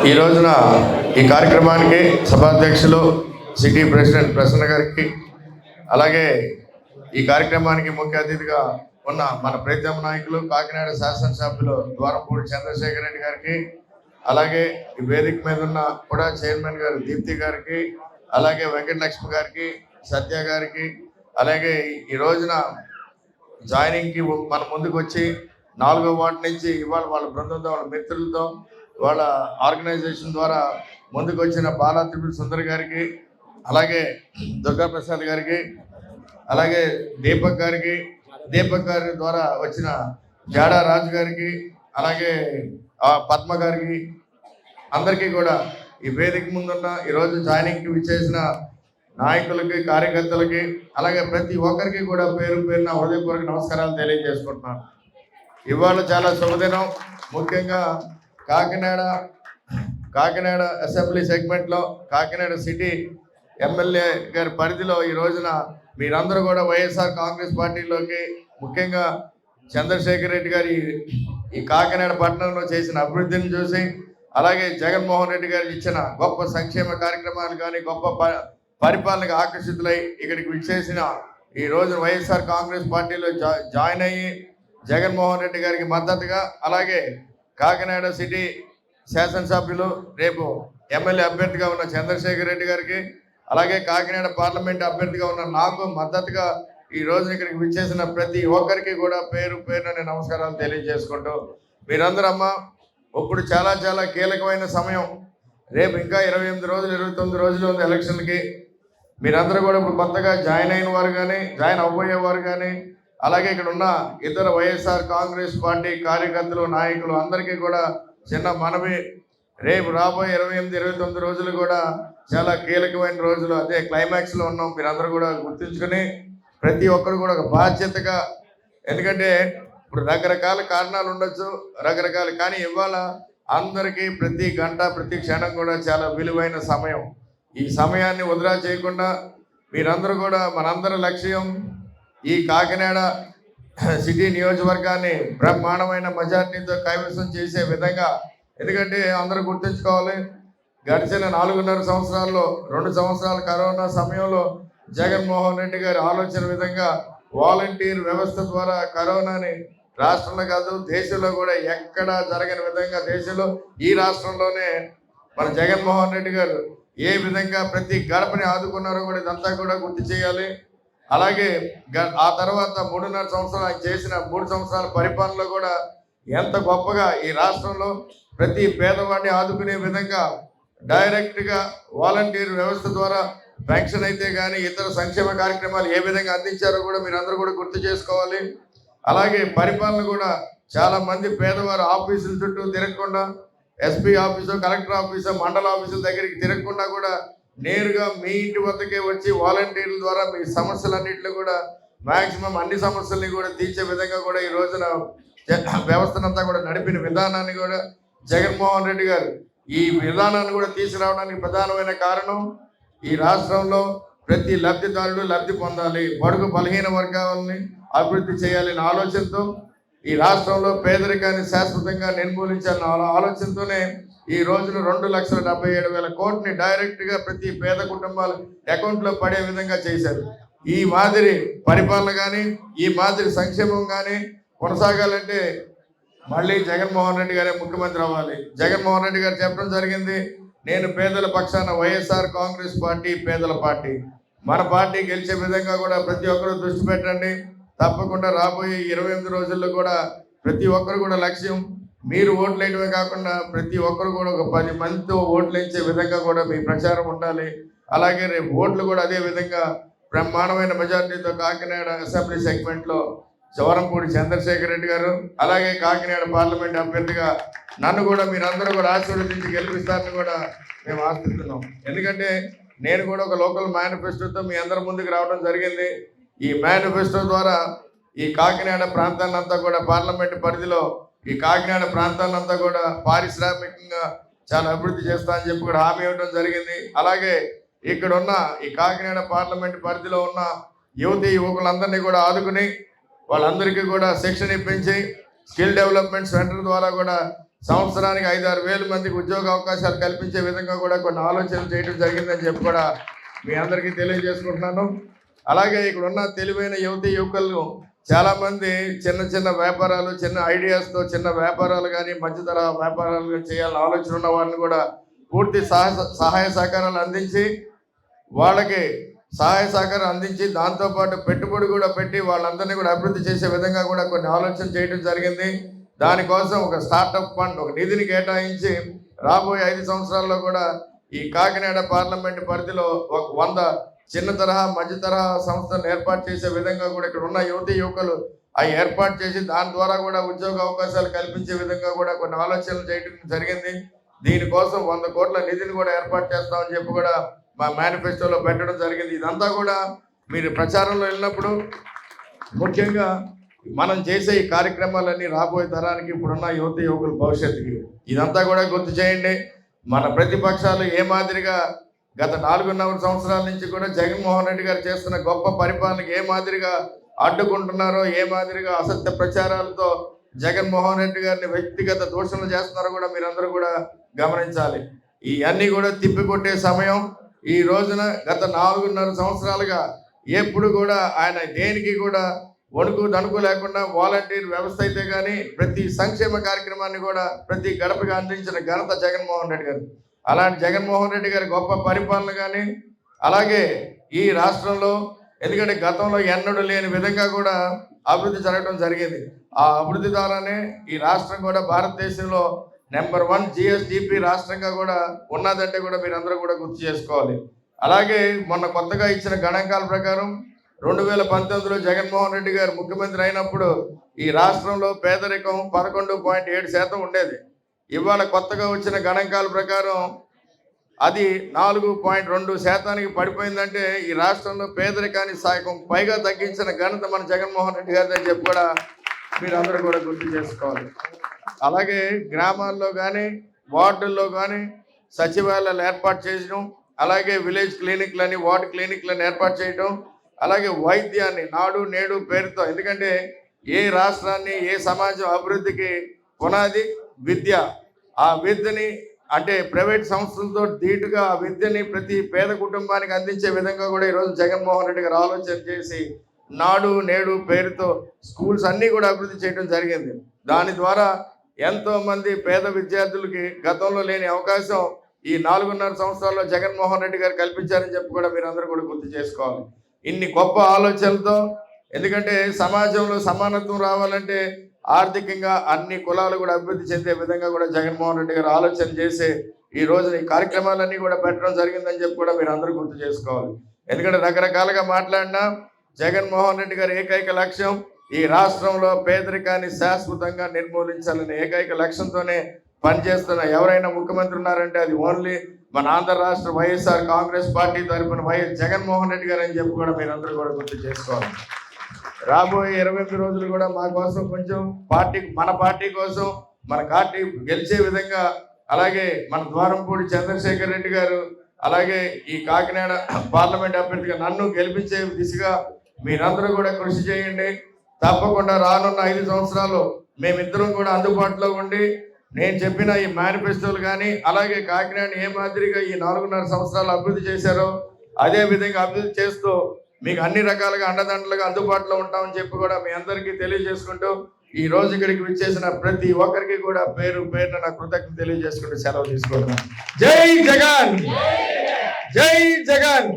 ఈ రోజున ఈ కార్యక్రమానికి సభాధ్యక్షులు సిటీ ప్రెసిడెంట్ ప్రసన్న గారికి, అలాగే ఈ కార్యక్రమానికి ముఖ్య అతిథిగా ఉన్న మన ప్రీతమ నాయకులు కాకినాడ శాసనసభ్యులు ద్వారంపూడి చంద్రశేఖర్ రెడ్డి గారికి, అలాగే ఈ వేదిక మీద ఉన్న కూడా చైర్మన్ గారు దీప్తి గారికి, అలాగే వెంకటలక్ష్మి గారికి, సత్య గారికి, అలాగే ఈ రోజున జాయినింగ్కి మన ముందుకు వచ్చి 4వ వార్డు నుంచి ఇవాళ వాళ్ళ బృందంతో, వాళ్ళ మిత్రులతో, వాళ్ళ ఆర్గనైజేషన్ ద్వారా ముందుకు వచ్చిన బాలా త్రిపుర సుందర్ గారికి, అలాగే దుర్గాప్రసాద్ గారికి, అలాగే దీపక్ గారి ద్వారా వచ్చిన జాడా రాజు గారికి, అలాగే పద్మ గారికి, అందరికీ కూడా ఈ వేదిక ముందున్న ఈరోజు జాయినింగ్కి విచ్చేసిన నాయకులకి, కార్యకర్తలకి, అలాగే ప్రతి ఒక్కరికి కూడా పేరు పేరున హృదయపూర్వక నమస్కారాలు తెలియజేసుకుంటున్నాను. ఇవాళ చాలా శుభదినం. ముఖ్యంగా కాకినాడ అసెంబ్లీ సెగ్మెంట్లో కాకినాడ సిటీ ఎమ్మెల్యే గారి పరిధిలో ఈ రోజున మీరందరూ కూడా వైఎస్ఆర్ కాంగ్రెస్ పార్టీలోకి, ముఖ్యంగా చంద్రశేఖర్ రెడ్డి గారి ఈ కాకినాడ పట్టణంలో చేసిన అభివృద్ధిని చూసి, అలాగే జగన్మోహన్ రెడ్డి గారు ఇచ్చిన గొప్ప సంక్షేమ కార్యక్రమాలు కానీ, గొప్ప పరిపాలనకు ఆకర్షితులై ఇక్కడికి విచ్చేసిన ఈ రోజు వైఎస్ఆర్ కాంగ్రెస్ పార్టీలో జాయిన్ అయ్యి జగన్మోహన్ రెడ్డి గారికి మద్దతుగా, అలాగే కాకినాడ సిటీ శాసనసభ్యులు రేపు ఎమ్మెల్యే అభ్యర్థిగా ఉన్న చంద్రశేఖర్ రెడ్డి గారికి, అలాగే కాకినాడ పార్లమెంట్ అభ్యర్థిగా ఉన్న నాకు మద్దతుగా ఈ రోజు ఇక్కడికి విచ్చేసిన ప్రతి ఒక్కరికి కూడా పేరు పేరున నమస్కారాలు తెలియజేసుకుంటూ, మీరందరమ్మా ఇప్పుడు చాలా చాలా కీలకమైన సమయం. రేపు ఇంకా 28 రోజులు 29 రోజులు ఉంది ఎలక్షన్కి. మీరందరూ కూడా ఇప్పుడు కొత్తగా జాయిన్ అయిన వారు కానీ, జాయిన్ అవ్వబోయేవారు కానీ, అలాగే ఇక్కడ ఉన్న ఇతర వైఎస్ఆర్ కాంగ్రెస్ పార్టీ కార్యకర్తలు, నాయకులు అందరికీ కూడా చిన్న మనవి, రేపు రాబోయే 28 29 రోజులు కూడా చాలా కీలకమైన రోజులు. అదే క్లైమాక్స్లో ఉన్నాం. మీరందరూ కూడా గుర్తుంచుకొని ప్రతి ఒక్కరు కూడా ఒక బాధ్యతగా, ఎందుకంటే ఇప్పుడు రకరకాల కారణాలు ఉండొచ్చు, రకరకాల, కానీ ఇవాళ అందరికీ ప్రతి గంట ప్రతి క్షణం కూడా చాలా విలువైన సమయం. ఈ సమయాన్ని వృధా చేయకుండా మీరందరూ కూడా, మనందరి లక్ష్యం ఈ కాకినాడ సిటీ నియోజకవర్గాన్ని బ్రహ్మాండమైన మెజార్టీతో కైవసం చేసే విధంగా. ఎందుకంటే అందరూ గుర్తుంచుకోవాలి, గడిచిన 4.5 సంవత్సరాల్లో 2 సంవత్సరాల కరోనా సమయంలో జగన్మోహన్ రెడ్డి గారి ఆలోచన విధంగా వాలంటీర్ వ్యవస్థ ద్వారా కరోనాని రాష్ట్రంలో కాదు దేశంలో కూడా ఎక్కడా జరగని విధంగా, దేశంలో ఈ రాష్ట్రంలోనే మన జగన్మోహన్ రెడ్డి గారు ఏ విధంగా ప్రతి గడపని ఆదుకున్నారో కూడా ఇదంతా కూడా గుర్తు చేయాలి. అలాగే ఆ తర్వాత 3.5 సంవత్సరాలు ఆయన చేసిన 3 సంవత్సరాల పరిపాలనలో కూడా ఎంత గొప్పగా ఈ రాష్ట్రంలో ప్రతి పేదవాడిని ఆదుకునే విధంగా డైరెక్ట్గా వాలంటీర్ వ్యవస్థ ద్వారా పెన్షన్ అయితే కానీ ఇతర సంక్షేమ కార్యక్రమాలు ఏ విధంగా అందించారో కూడా మీరందరూ కూడా గుర్తు చేసుకోవాలి. అలాగే పరిపాలన కూడా చాలా మంది పేదవారు ఆఫీసుల చుట్టూ తిరగకుండా, ఎస్పీ ఆఫీసు, కలెక్టర్ ఆఫీసు, మండల ఆఫీసుల దగ్గరికి తిరగకుండా కూడా నేరుగా మీ ఇంటి వద్దకే వచ్చి వాలంటీర్ల ద్వారా మీ సమస్యలన్నింటినీ కూడా మ్యాక్సిమం అన్ని సమస్యల్ని కూడా తీర్చే విధంగా కూడా ఈ రోజున వ్యవస్థనంతా కూడా నడిపిన విధానాన్ని కూడా జగన్మోహన్ రెడ్డి గారు ఈ విధానాన్ని కూడా తీసుకురావడానికి ప్రధానమైన కారణం, ఈ రాష్ట్రంలో ప్రతి లబ్ధిదారుడు లబ్ధి పొందాలి, బడుగు బలహీన వర్గాలని అభివృద్ధి చేయాలనే ఆలోచనతో, ఈ రాష్ట్రంలో పేదరికాన్ని శాశ్వతంగా నిర్మూలించాలన్న ఆలోచనతోనే ఈ రోజున 2,77,000 కోట్లని డైరెక్ట్గా ప్రతి పేద కుటుంబాల అకౌంట్లో పడే విధంగా చేశారు. ఈ మాదిరి పరిపాలన కానీ, ఈ మాదిరి సంక్షేమం కానీ కొనసాగాలంటే మళ్ళీ జగన్మోహన్ రెడ్డి గారే ముఖ్యమంత్రి అవ్వాలి. జగన్మోహన్ రెడ్డి గారు చెప్పడం జరిగింది, నేను పేదల పక్షాన, వైఎస్ఆర్ కాంగ్రెస్ పార్టీ పేదల పార్టీ, మన పార్టీ గెలిచే విధంగా కూడా ప్రతి ఒక్కరూ దృష్టి పెట్టండి. తప్పకుండా రాబోయే 28 రోజుల్లో కూడా ప్రతి ఒక్కరు కూడా లక్ష్యం మీరు ఓట్లు వేయడమే కాకుండా ప్రతి ఒక్కరు కూడా ఒక 10 మందితో ఓట్లు వేయించే విధంగా కూడా మీ ప్రచారం ఉండాలి. అలాగే రేపు ఓట్లు కూడా అదే విధంగా బ్రహ్మాండమైన మెజార్టీతో కాకినాడ అసెంబ్లీ సెగ్మెంట్లో ద్వారంపూడి చంద్రశేఖర్ రెడ్డి గారు, అలాగే కాకినాడ పార్లమెంట్ అభ్యర్థిగా నన్ను కూడా మీరందరూ కూడా ఆశీర్వదించి గెలిపిస్తారని కూడా మేము ఆశిస్తున్నాం. ఎందుకంటే నేను కూడా ఒక లోకల్ మేనిఫెస్టోతో మీ అందరి ముందుకు రావడం జరిగింది. ఈ మేనిఫెస్టో ద్వారా ఈ కాకినాడ ప్రాంతాన్నంతా కూడా పార్లమెంట్ పరిధిలో ఈ కాకినాడ ప్రాంతాన్నంతా కూడా పారిశ్రామికంగా చాలా అభివృద్ధి చేస్తా అని చెప్పి కూడా హామీ ఇవ్వడం జరిగింది. అలాగే ఇక్కడ ఉన్న ఈ కాకినాడ పార్లమెంట్ పరిధిలో ఉన్న యువకులందరినీ కూడా ఆదుకుని వాళ్ళందరికీ కూడా శిక్షణ ఇప్పించి స్కిల్ డెవలప్మెంట్ సెంటర్ ద్వారా కూడా సంవత్సరానికి 5-6 వేల మందికి ఉద్యోగ అవకాశాలు కల్పించే విధంగా కూడా కొన్ని ఆలోచనలు చేయడం జరిగిందని చెప్పి కూడా మీ అందరికీ తెలియజేసుకుంటున్నాను. అలాగే ఇక్కడ ఉన్న తెలివైన యువతీ యువకులు చాలామంది చిన్న చిన్న వ్యాపారాలు, చిన్న ఐడియాస్తో చిన్న వ్యాపారాలు కానీ మధ్య తరహా వ్యాపారాలు కానీ చేయాలని ఆలోచన ఉన్న వాళ్ళని కూడా పూర్తి సహాయ సహకారాలు అందించి వాళ్ళకి సహాయ సహకారం అందించి దాంతోపాటు పెట్టుబడి కూడా పెట్టి వాళ్ళందరినీ కూడా అభివృద్ధి చేసే విధంగా కూడా కొన్ని ఆలోచన చేయడం జరిగింది. దానికోసం ఒక స్టార్టప్ ఫండ్, ఒక నిధిని కేటాయించి రాబోయే 5 సంవత్సరాల్లో కూడా ఈ కాకినాడ పార్లమెంట్ పరిధిలో ఒక 100 చిన్న తరహా మధ్య తరహా సంస్థలను ఏర్పాటు చేసే విధంగా కూడా ఇక్కడ ఉన్న యువతీ యువకులు అవి ఏర్పాటు చేసి దాని ద్వారా కూడా ఉద్యోగ అవకాశాలు కల్పించే విధంగా కూడా కొన్ని ఆలోచనలు చేయడం జరిగింది. దీనికోసం 100 కోట్ల నిధిని కూడా ఏర్పాటు చేస్తామని చెప్పి కూడా మా మేనిఫెస్టోలో పెట్టడం జరిగింది. ఇదంతా కూడా మీరు ప్రచారంలో వెళ్ళినప్పుడు ముఖ్యంగా మనం చేసే ఈ కార్యక్రమాలన్నీ రాబోయే తరానికి ఇప్పుడున్న యువతీ యువకుల భవిష్యత్తుకి ఇదంతా కూడా గుర్తు చేయండి. మన ప్రతిపక్షాలు ఏ మాదిరిగా గత 4.5 సంవత్సరాల నుంచి కూడా జగన్మోహన్ రెడ్డి గారు చేస్తున్న గొప్ప పరిపాలనకి ఏ మాదిరిగా అడ్డుకుంటున్నారో, ఏ మాదిరిగా అసత్య ప్రచారాలతో జగన్మోహన్ రెడ్డి గారిని వ్యక్తిగత దూషణలు చేస్తున్నారో కూడా మీరందరూ కూడా గమనించాలి. ఇవన్నీ కూడా తిప్పికొట్టే సమయం ఈ రోజున. గత 4.5 సంవత్సరాలుగా ఎప్పుడు కూడా ఆయన దేనికి కూడా వణుకు దణుకు లేకుండా వాలంటీర్ వ్యవస్థ అయితే కానీ ప్రతి సంక్షేమ కార్యక్రమాన్ని కూడా ప్రతి గడపగా అందించిన ఘనత జగన్మోహన్ రెడ్డి గారు. అలాంటి జగన్మోహన్ రెడ్డి గారి గొప్ప పరిపాలన కానీ అలాగే ఈ రాష్ట్రంలో, ఎందుకంటే గతంలో ఎన్నడూ లేని విధంగా కూడా అభివృద్ధి జరగడం జరిగింది. ఆ అభివృద్ధి ద్వారానే ఈ రాష్ట్రం కూడా భారతదేశంలో నెంబర్ 1 GSDP రాష్ట్రంగా కూడా ఉన్నదంటే కూడా మీరందరూ కూడా గుర్తు చేసుకోవాలి. అలాగే మొన్న కొత్తగా ఇచ్చిన గణాంకాల ప్రకారం 2019లో జగన్మోహన్ రెడ్డి గారు ముఖ్యమంత్రి అయినప్పుడు ఈ రాష్ట్రంలో పేదరికం 11.7% ఉండేది. ఇవాళ కొత్తగా వచ్చిన గణాంకాల ప్రకారం అది 4.2% పడిపోయిందంటే ఈ రాష్ట్రంలో పేదరికాన్ని సగం పైగా తగ్గించిన ఘనత మన జగన్మోహన్ రెడ్డి గారి అని చెప్పి కూడా మీరందరూ కూడా గుర్తు చేసుకోవాలి. అలాగే గ్రామాల్లో కానీ వార్డుల్లో కానీ సచివాలయాలు ఏర్పాటు చేయడం, అలాగే విలేజ్ క్లినిక్లని వార్డు క్లినిక్లను ఏర్పాటు చేయడం, అలాగే వైద్యాన్ని నాడు నేడు పేరుతో, ఎందుకంటే ఏ రాష్ట్రాన్ని ఏ సమాజం అభివృద్ధికి పునాది విద్య. ఆ విద్యని అంటే ప్రైవేట్ సంస్థలతో ధీటుగా ఆ విద్యని ప్రతి పేద కుటుంబానికి అందించే విధంగా కూడా ఈరోజు జగన్మోహన్ రెడ్డి గారు ఆలోచన చేసి నాడు నేడు పేరుతో స్కూల్స్ అన్నీ కూడా అభివృద్ధి చేయడం జరిగింది. దాని ద్వారా ఎంతోమంది పేద విద్యార్థులకి గతంలో లేని అవకాశం ఈ 4.5 సంవత్సరాల్లో జగన్మోహన్ రెడ్డి గారు కల్పించారని చెప్పి కూడా మీరందరూ కూడా గుర్తు చేసుకోవాలి. ఇన్ని గొప్ప ఆలోచనలతో, ఎందుకంటే సమాజంలో సమానత్వం రావాలంటే ఆర్థికంగా అన్ని కులాలు కూడా అభివృద్ధి చెందే విధంగా కూడా జగన్మోహన్ రెడ్డి గారు ఆలోచన చేసి ఈ రోజున ఈ కార్యక్రమాలన్నీ కూడా పెట్టడం జరిగిందని చెప్పి కూడా మీరు అందరూ గుర్తు చేసుకోవాలి. ఎందుకంటే రకరకాలుగా మాట్లాడినా జగన్మోహన్ రెడ్డి గారి ఏకైక లక్ష్యం ఈ రాష్ట్రంలో పేదరికాన్ని శాశ్వతంగా నిర్మూలించాలనే ఏకైక లక్ష్యంతోనే పనిచేస్తున్న ఎవరైనా ముఖ్యమంత్రి ఉన్నారంటే అది ఓన్లీ మన ఆంధ్ర రాష్ట్ర వైఎస్ఆర్ కాంగ్రెస్ పార్టీ తరఫున వైఎస్ జగన్మోహన్ రెడ్డి గారు అని చెప్పి కూడా మీరందరూ కూడా గుర్తు చేసుకోవాలి. రాబోయే 28 రోజులు కూడా మా కోసం కొంచెం మన పార్టీ కోసం మన పార్టీ గెలిచే విధంగా, అలాగే మన ద్వారంపూడి చంద్రశేఖర్ రెడ్డి గారు, అలాగే ఈ కాకినాడ పార్లమెంట్ అభ్యర్థిగా నన్ను గెలిపించే దిశగా మీరందరూ కూడా కృషి చేయండి. తప్పకుండా రానున్న 5 సంవత్సరాలు మేమిద్దరం కూడా అందుబాటులో ఉండి నేను చెప్పిన ఈ మేనిఫెస్టోలు కానీ, అలాగే కాకినాడ ఏ మాదిరిగా ఈ 4.5 సంవత్సరాలు అభివృద్ధి చేశారో అదే విధంగా అభివృద్ధి చేస్తూ మీకు అన్ని రకాలుగా అండదండలుగా అందుబాటులో ఉంటామని చెప్పి కూడా మీ అందరికీ తెలియజేసుకుంటూ ఈ రోజు ఇక్కడికి విచ్చేసిన ప్రతి ఒక్కరికి కూడా పేరు పేరున నా కృతజ్ఞత తెలియజేసుకుంటూ సెలవు తీసుకుంటున్నాను. జై జగన్, జై జగన్.